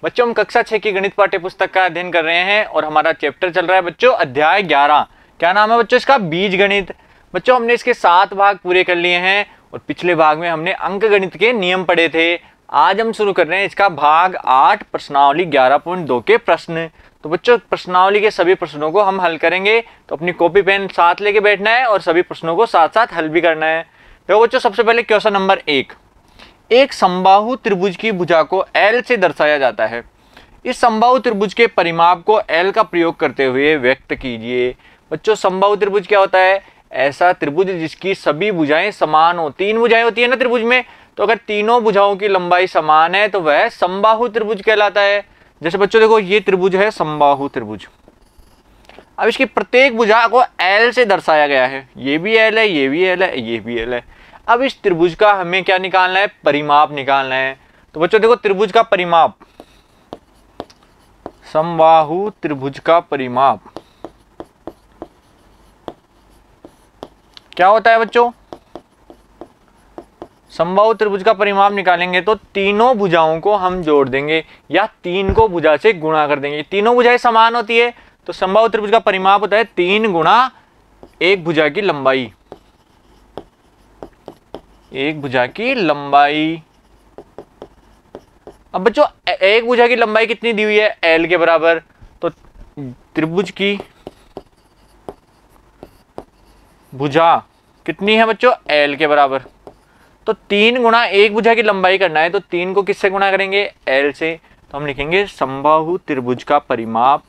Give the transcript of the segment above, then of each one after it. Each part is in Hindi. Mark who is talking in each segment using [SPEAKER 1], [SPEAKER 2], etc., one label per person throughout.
[SPEAKER 1] बच्चों हम कक्षा 6 की गणित पाठ्य पुस्तक का अध्ययन कर रहे हैं और हमारा चैप्टर चल रहा है बच्चों अध्याय 11। क्या नाम है बच्चों इसका? बीज गणित। बच्चों हमने इसके 7 भाग पूरे कर लिए हैं और पिछले भाग में हमने अंक गणित के नियम पढ़े थे। आज हम शुरू कर रहे हैं इसका भाग 8 प्रश्नावली 11.2 के प्रश्न। तो बच्चों प्रश्नावली के सभी प्रश्नों को हम हल करेंगे, तो अपनी कॉपी पेन साथ लेके बैठना है और सभी प्रश्नों को साथ साथ हल भी करना है। देखो बच्चों सबसे पहले क्वेश्चन नंबर 1। एक समबाहु त्रिभुज की भुजा को L से दर्शाया जाता है। इस समबाहु त्रिभुज के परिमाप को L का प्रयोग करते हुए व्यक्त कीजिए। बच्चों समबाहु त्रिभुज क्या होता है? ऐसा त्रिभुज जिसकी सभी भुजाएं समान हो। 3 भुजाएं होती है ना त्रिभुज में, तो अगर तीनों भुजाओं की लंबाई समान है तो वह समबाहु त्रिभुज कहलाता है। जैसे बच्चों देखो ये त्रिभुज है समबाहु त्रिभुज। अब इसकी प्रत्येक भुजा को L से दर्शाया गया है। ये भी L है, ये भी L है, ये भी L है। अब इस त्रिभुज का हमें क्या निकालना है? परिमाप निकालना है। तो बच्चों देखो त्रिभुज का परिमाप, समबाहु त्रिभुज का परिमाप क्या होता है बच्चों? समबाहु त्रिभुज का परिमाप निकालेंगे तो तीनों भुजाओं को हम जोड़ देंगे या 3 को भुजा से गुणा कर देंगे। तीनों भुजाएं समान होती है तो समबाहु त्रिभुज का परिमाप होता है 3 गुणा एक भुजा की लंबाई। एक भुजा की लंबाई। अब बच्चों एक भुजा की लंबाई कितनी दी हुई है? L के बराबर। तो त्रिभुज की भुजा कितनी है बच्चों? L के बराबर। तो 3 गुणा एक भुजा की लंबाई करना है तो 3 को किससे गुणा करेंगे? L से। तो हम लिखेंगे समबाहु त्रिभुज का परिमाप,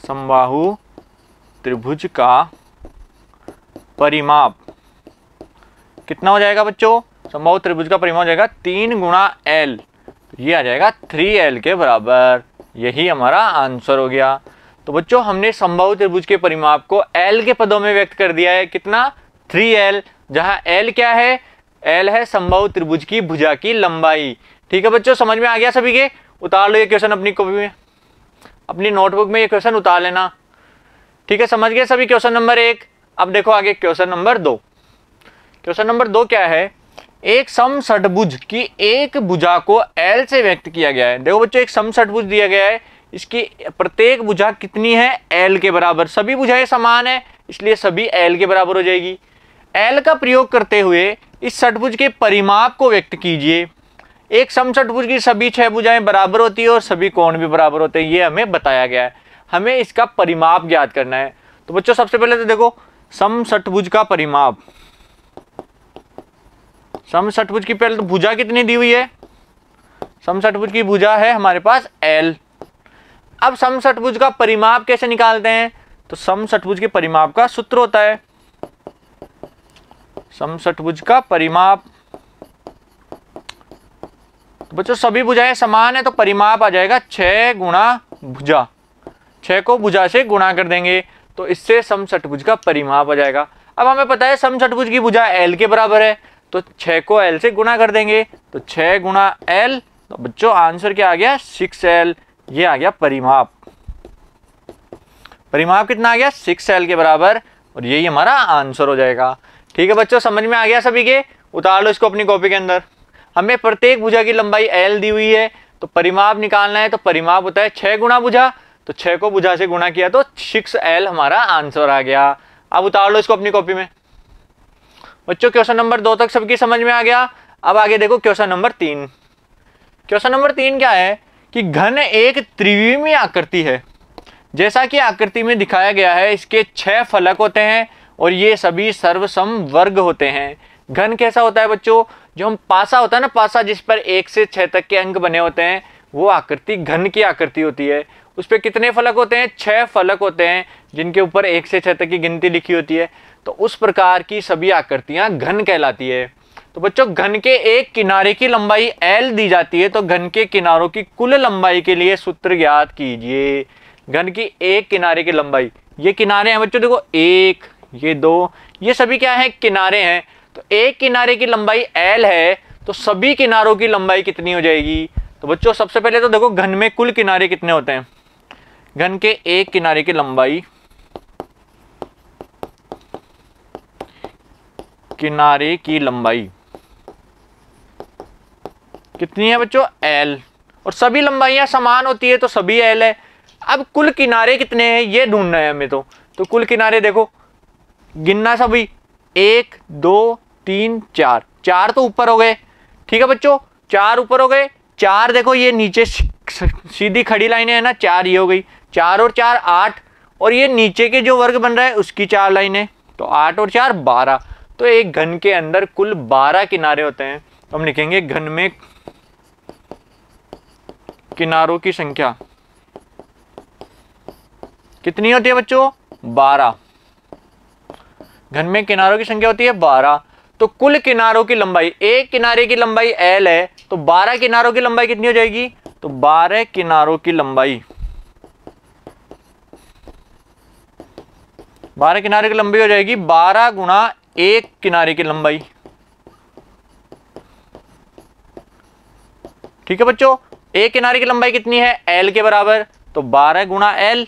[SPEAKER 1] समबाहु त्रिभुज का परिमाप कितना हो जाएगा बच्चों? समबाहु त्रिभुज का परिमाप हो जाएगा 3 गुणा L। ये आ जाएगा 3L के बराबर। यही हमारा आंसर हो गया। तो बच्चों हमने समबाहु त्रिभुज के परिमाप को L के पदों में व्यक्त कर दिया है। कितना? 3L। जहां L क्या है? L है समबाहु त्रिभुज की भुजा की लंबाई। ठीक है बच्चों, समझ में आ गया सभी के? उतार लो ये क्वेश्चन अपनी कॉपी में, अपनी नोटबुक में ये क्वेश्चन उतार लेना। ठीक है, समझ गए सभी क्वेश्चन नंबर 1। अब देखो आगे क्वेश्चन नंबर 2। क्वेश्चन नंबर 2 क्या है? एक समषटभुज की एक भुजा को L से व्यक्त किया गया है। देखो बच्चों एक समषटभुज दिया गया है, इसकी प्रत्येक भुजा कितनी है? L के बराबर। सभी भुजाएं समान है इसलिए सभी L के बराबर हो जाएगी। L का प्रयोग करते हुए इस षटभुज के परिमाप को व्यक्त कीजिए। एक समषटभुज की सभी 6 भुजाएं बराबर होती है और सभी कोण भी बराबर होते हैं, ये हमें बताया गया है। हमें इसका परिमाप ज्ञात करना है। तो बच्चों सबसे पहले तो देखो समषटभुज का परिमाप। समषटभुज की पहले तो भुजा कितनी दी हुई है? समषटभुज की भुजा है हमारे पास L। अब समषटभुज का परिमाप कैसे निकालते हैं? तो समषटभुज के परिमाप का सूत्र होता है, समषटभुज का परिमाप। तो बच्चों सभी भुजाएं समान है तो परिमाप आ जाएगा 6 गुणा भुजा। 6 को भुजा से गुणा कर देंगे तो इससे समषटभुज का परिमाप आ जाएगा। अब हमें पता है समषटभुज की भुजा L के बराबर है तो 6 को L से गुणा कर देंगे तो 6 गुणा L। तो बच्चों आंसर क्या आ गया? 6L। ये आ गया परिमाप। परिमाप कितना आ गया? 6L के बराबर और यही हमारा आंसर हो जाएगा। ठीक है बच्चों, समझ में आ गया सभी के? उतार लो इसको अपनी कॉपी के अंदर। हमें प्रत्येक भुजा की लंबाई L दी हुई है तो परिमाप निकालना है। तो परिमाप होता है 6 गुणा भुजा, तो 6 को भुजा से गुणा किया तो 6L हमारा आंसर आ गया। अब उतार लो इसको अपनी कॉपी में। बच्चों क्वेश्चन नंबर 2 तक सबकी समझ में आ गया। अब आगे देखो क्वेश्चन नंबर 3। क्वेश्चन नंबर 3 क्या है कि घन एक त्रिविमीय आकृति है। जैसा कि आकृति में दिखाया गया है इसके 6 फलक होते हैं और ये सभी सर्वसम वर्ग होते हैं। घन कैसा होता है बच्चों? जो हम पासा होता है ना, पासा जिस पर 1 से 6 तक के अंक बने होते हैं, वो आकृति घन की आकृति होती है। उस पर कितने फलक होते हैं? 6 फलक होते हैं जिनके ऊपर 1 से 6 तक की गिनती लिखी होती है। तो उस प्रकार की सभी आकृतियां घन कहलाती है। तो बच्चों घन के एक किनारे की लंबाई L दी जाती है तो घन के किनारों की कुल लंबाई के लिए सूत्र ज्ञात कीजिए। घन की एक किनारे की लंबाई, ये किनारे हैं बच्चों, देखो 1, ये 2, ये सभी क्या है? किनारे हैं। तो एक किनारे की लंबाई L है तो सभी किनारों की लंबाई कितनी हो जाएगी? तो बच्चों सबसे पहले तो देखो घन में कुल किनारे कितने होते हैं? घन के एक किनारे की लंबाई, किनारे की लंबाई कितनी है बच्चों, एल, और सभी लंबाइयां समान होती है तो सभी एल है। अब कुल किनारे कितने हैं ये ढूंढना है हमें, तो कुल किनारे देखो, गिनना सभी, 1 2 3 4, 4 तो ऊपर हो गए, ठीक है बच्चों, 4 ऊपर हो गए, 4 देखो ये नीचे सीधी खड़ी लाइनें है ना, 4 ये हो गई, 4 और 4 8, और ये नीचे के जो वर्ग बन रहा है उसकी 4 लाइनें, तो 8 और 4 12, तो एक घन के अंदर कुल 12 किनारे होते हैं। तो हम लिखेंगे घन में किनारों की संख्या कितनी होती है बच्चों, 12। घन में किनारों की संख्या होती है 12, तो कुल किनारों की लंबाई, एक किनारे की लंबाई एल है, तो 12 किनारों की लंबाई कितनी हो जाएगी, तो 12 किनारों की लंबाई, 12 किनारे की लंबाई हो जाएगी 12 गुणा एक किनारे की लंबाई, ठीक है बच्चों। एक किनारे की लंबाई कितनी है, एल के बराबर, तो 12 गुणा एल,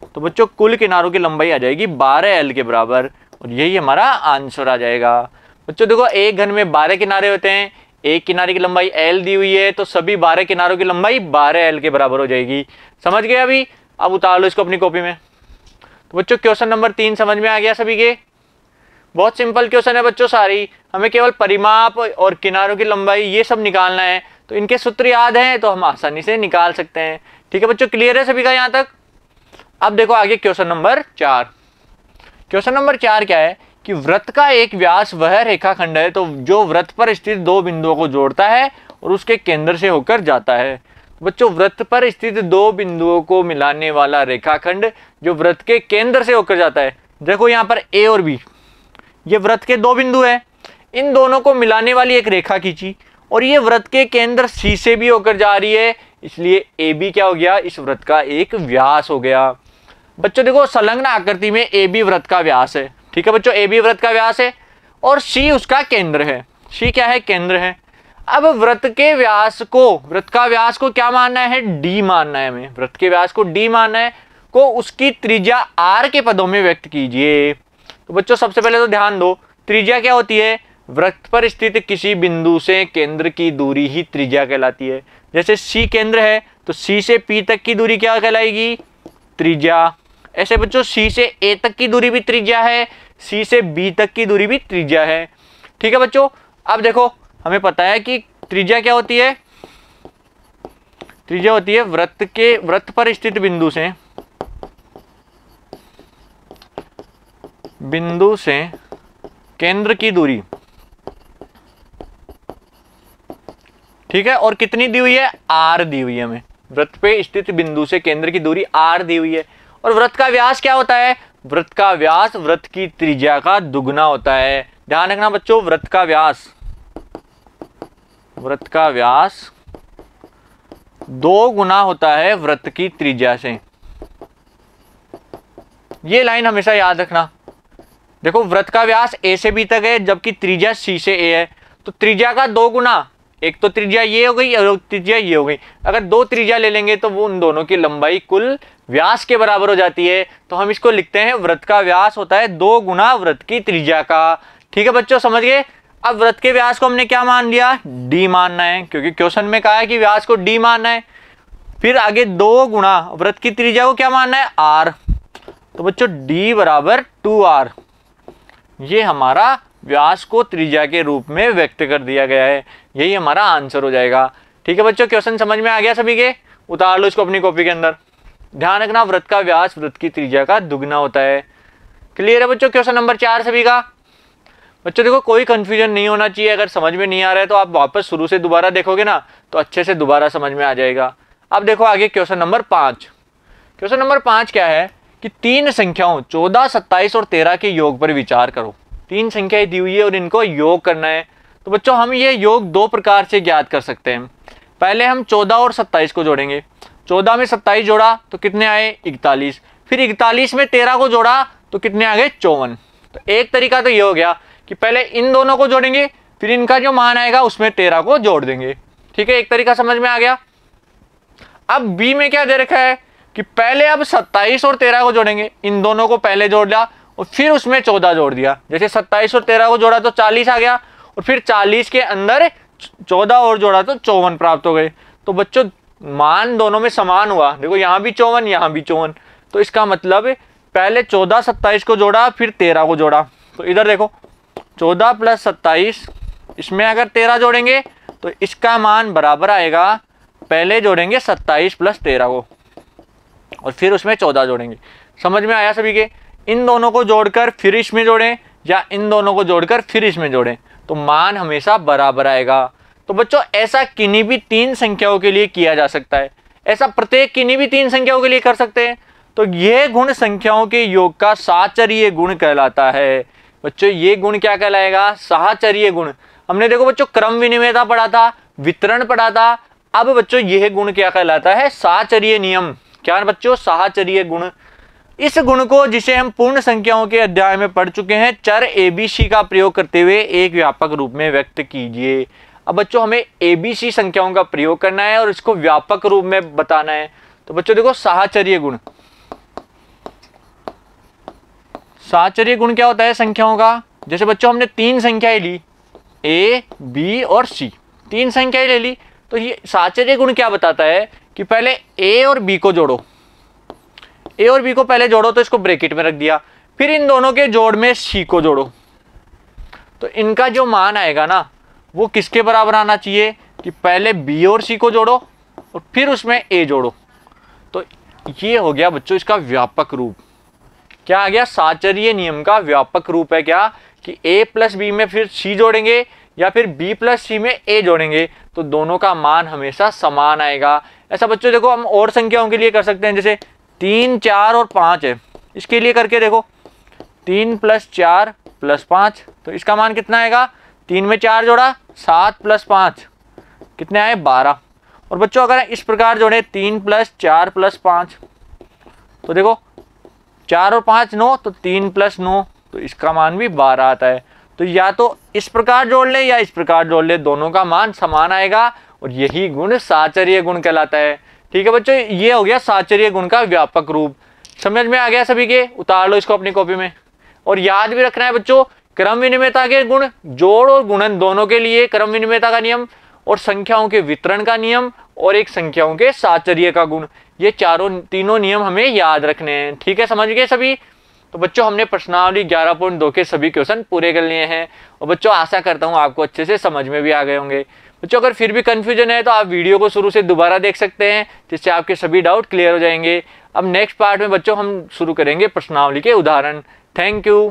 [SPEAKER 1] तो बच्चों कुल किनारों की लंबाई आ जाएगी 12 एल के बराबर, और यही हमारा आंसर आ जाएगा। बच्चों देखो एक घन में 12 किनारे होते हैं, एक किनारे की लंबाई एल दी हुई है, तो सभी 12 किनारों की लंबाई 12 एल के बराबर हो जाएगी। समझ गए अभी, अब उतार लो इसको अपनी कॉपी में। तो बच्चों क्वेश्चन नंबर 3 समझ में आ गया सभी के, बहुत सिंपल क्वेश्चन है बच्चों, सारी हमें केवल परिमाप और किनारों की लंबाई ये सब निकालना है, तो इनके सूत्र याद हैं तो हम आसानी से निकाल सकते हैं। ठीक है बच्चों, क्लियर है सभी का यहाँ तक। अब देखो आगे क्वेश्चन नंबर 4। क्वेश्चन नंबर 4 क्या है कि वृत्त का एक व्यास वह रेखाखंड है तो जो वृत्त पर स्थित दो बिंदुओं को जोड़ता है और उसके केंद्र से होकर जाता है। बच्चों वृत्त पर स्थित दो बिंदुओं को मिलाने वाला रेखाखंड जो वृत्त के केंद्र से होकर जाता है, देखो यहाँ पर ए और बी, ये वृत्त के दो बिंदु हैं, इन दोनों को मिलाने वाली एक रेखा खींची और ये वृत्त के केंद्र सी से भी होकर जा रही है, इसलिए ए बी क्या हो गया, इस वृत्त का एक व्यास हो गया। बच्चों देखो संलग्न आकृति में ए बी वृत्त का व्यास है, ठीक है बच्चों, ए बी वृत्त का व्यास है और सी उसका केंद्र है, सी क्या है, केंद्र है। अब वृत्त के व्यास को, वृत्त का व्यास को क्या मानना है, डी मानना है, हमें वृत्त के व्यास को डी मानना है, को उसकी त्रिज्या आर के पदों में व्यक्त कीजिए। तो बच्चों सबसे पहले तो ध्यान दो, त्रिज्या क्या होती है, वृत्त पर स्थित किसी बिंदु से केंद्र की दूरी ही त्रिज्या कहलाती है। जैसे सी केंद्र है तो सी से पी तक की दूरी क्या कहलाएगी, त्रिज्या। ऐसे बच्चों सी से ए तक की दूरी भी त्रिज्या है, सी से बी तक की दूरी भी त्रिज्या है। ठीक है बच्चों, अब देखो हमें पता है कि त्रिज्या क्या होती है, त्रिज्या होती है वृत्त पर स्थित बिंदु से केंद्र की दूरी, ठीक है, और कितनी दी हुई है, आर दी हुई है हमें, वृत्त पे स्थित बिंदु से केंद्र की दूरी आर दी हुई है। और वृत्त का व्यास क्या होता है, वृत्त का व्यास वृत्त की त्रिज्या का दुगना होता है। ध्यान रखना बच्चों, वृत्त का व्यास 2 गुना होता है वृत्त की त्रिज्या से। ये लाइन हमेशा याद रखना। देखो वृत्त का व्यास ए से बी तक है जबकि त्रिज्या सी से ए है, तो त्रिज्या का 2 गुना, एक तो त्रिज्या ये हो गई और त्रिज्या ये हो गई, अगर 2 त्रिज्या ले लेंगे तो वो उन दोनों की लंबाई कुल व्यास के बराबर हो जाती है। तो हम इसको लिखते हैं वृत्त का व्यास होता है 2 गुना वृत्त की त्रिज्या का। ठीक है बच्चों, समझ गए। अब वृत्त के व्यास को हमने क्या मान लिया, डी मानना है, क्योंकि क्वेश्चन में कहा है कि व्यास को डी मानना है। फिर आगे 2 गुना वृत्त की त्रिज्या को क्या मानना है, आर। तो बच्चों डी बराबर 2r, ये हमारा व्यास को त्रिज्या के रूप में व्यक्त कर दिया गया है, यही हमारा आंसर हो जाएगा। ठीक है बच्चों, क्वेश्चन समझ में आ गया सभी के, उतार लो इसको अपनी कॉपी के अंदर। ध्यान रखना वृत्त का व्यास वृत्त की त्रिज्या का दुगना होता है। क्लियर है बच्चों, क्वेश्चन नंबर 4 सभी का। बच्चों देखो कोई कंफ्यूजन नहीं होना चाहिए, अगर समझ में नहीं आ रहा है तो आप वापस शुरू से दोबारा देखोगे ना तो अच्छे से दोबारा समझ में आ जाएगा। अब देखो आगे क्वेश्चन नंबर 5। क्वेश्चन नंबर 5 क्या है कि 3 संख्याओं 14, 27 और 13 के योग पर विचार करो। 3 संख्याएं दी हुई है और इनको योग करना है। तो बच्चों हम ये योग 2 प्रकार से ज्ञात कर सकते हैं। पहले हम 14 और 27 को जोड़ेंगे, 14 में 27 जोड़ा तो कितने आए, 41। फिर 41 में 13 को जोड़ा तो कितने आ गए, 54। तो एक तरीका तो ये हो गया कि पहले इन दोनों को जोड़ेंगे फिर इनका जो मान आएगा उसमें 13 को जोड़ देंगे। ठीक है, एक तरीका समझ में आ गया। अब बी में क्या दे रखा है कि पहले अब 27 और 13 को जोड़ेंगे, इन दोनों को पहले जोड़ लिया और फिर उसमें 14 जोड़ दिया। जैसे 27 और 13 को जोड़ा तो 40 आ गया और फिर 40 के अंदर 14 और जोड़ा तो 54 प्राप्त हो गए। तो बच्चों मान दोनों में समान हुआ, देखो यहाँ भी 54 यहाँ भी 54। तो इसका मतलब पहले 14 27 को जोड़ा फिर 13 को जोड़ा। तो इधर देखो 14 + 27, इसमें अगर 13 जोड़ेंगे तो इसका मान बराबर आएगा, पहले जोड़ेंगे 27 + 13 को और फिर उसमें 14 जोड़ेंगे। समझ में आया सभी के? इन दोनों को जोड़कर फिर इसमें जोड़ें या इन दोनों को जोड़कर फिर इसमें जोड़ें तो मान हमेशा बराबर आएगा। तो बच्चों ऐसा किन्हीं भी 3 संख्याओं के लिए किया जा सकता है, ऐसा प्रत्येक किन्हीं भी 3 संख्याओं के लिए कर सकते हैं। तो यह गुण संख्याओं के योग का साहचर्य गुण कहलाता है। बच्चों ये गुण क्या कहलाएगा? साहचर्य गुण। हमने देखो बच्चों क्रम विनिमयता पढ़ा था, वितरण पढ़ा था। अब बच्चों यह गुण क्या कहलाता है? साहचर्य नियम। क्या बच्चों? साहचर्य गुण। इस गुण को, जिसे हम पूर्ण संख्याओं के अध्याय में पढ़ चुके हैं, चर ABC का प्रयोग करते हुए एक व्यापक रूप में व्यक्त कीजिए। अब बच्चों हमें ABC संख्याओं का प्रयोग करना है और इसको व्यापक रूप में बताना है। तो बच्चों देखो साहचर्य गुण, साहचर्य गुण क्या होता है संख्याओं का? जैसे बच्चों हमने 3 संख्याएं ली, A, B और C, 3 संख्याएं ले ली। तो ये साहचर्य गुण क्या बताता है कि पहले A और B को जोड़ो, A और B को पहले जोड़ो तो इसको ब्रैकेट में रख दिया, फिर इन दोनों के जोड़ में C को जोड़ो। तो इनका जो मान आएगा ना वो किसके बराबर आना चाहिए कि पहले B और C को जोड़ो और फिर उसमें A जोड़ो। तो ये हो गया बच्चों इसका व्यापक रूप। क्या आ गया? साहचर्य नियम का व्यापक रूप है क्या कि A + B में फिर C जोड़ेंगे या फिर B + C में A जोड़ेंगे तो दोनों का मान हमेशा समान आएगा। ऐसा बच्चों देखो हम और संख्याओं के लिए कर सकते हैं, जैसे 3, 4 और 5 है, इसके लिए करके देखो 3 + 4 + 5, तो इसका मान कितना आएगा? 3 में 4 जोड़ा 7 + 5 कितने आए? 12। और बच्चों अगर इस प्रकार जोड़े 3 + 4 + 5 तो देखो 4 और 5 9, तो 3 + 9 तो इसका मान भी 12 आता है। तो या तो इस प्रकार जोड़ ले या इस प्रकार जोड़ ले, दोनों का मान समान आएगा और यही गुण साहचर्य गुण कहलाता है। ठीक है बच्चों, ये हो गया साहचर्य गुण का व्यापक रूप। समझ में आ गया सभी के? उतार लो इसको अपनी कॉपी में। और याद भी रखना है बच्चों क्रम विनिमयता के गुण, जोड़ और गुणन दोनों के लिए क्रम विनिमयता का नियम, और संख्याओं के वितरण का नियम, और एक संख्याओं के साहचर्य का गुण। ये तीनों नियम हमें याद रखने हैं। ठीक है, समझ गए सभी? तो बच्चों हमने प्रश्नावली 11.2 के सभी क्वेश्चन पूरे कर लिए हैं और बच्चों आशा करता हूँ आपको अच्छे से समझ में भी आ गए होंगे। बच्चों अगर फिर भी कंफ्यूजन है तो आप वीडियो को शुरू से दोबारा देख सकते हैं, जिससे आपके सभी डाउट क्लियर हो जाएंगे। अब नेक्स्ट पार्ट में बच्चों हम शुरू करेंगे प्रश्नावली के उदाहरण। Thank you.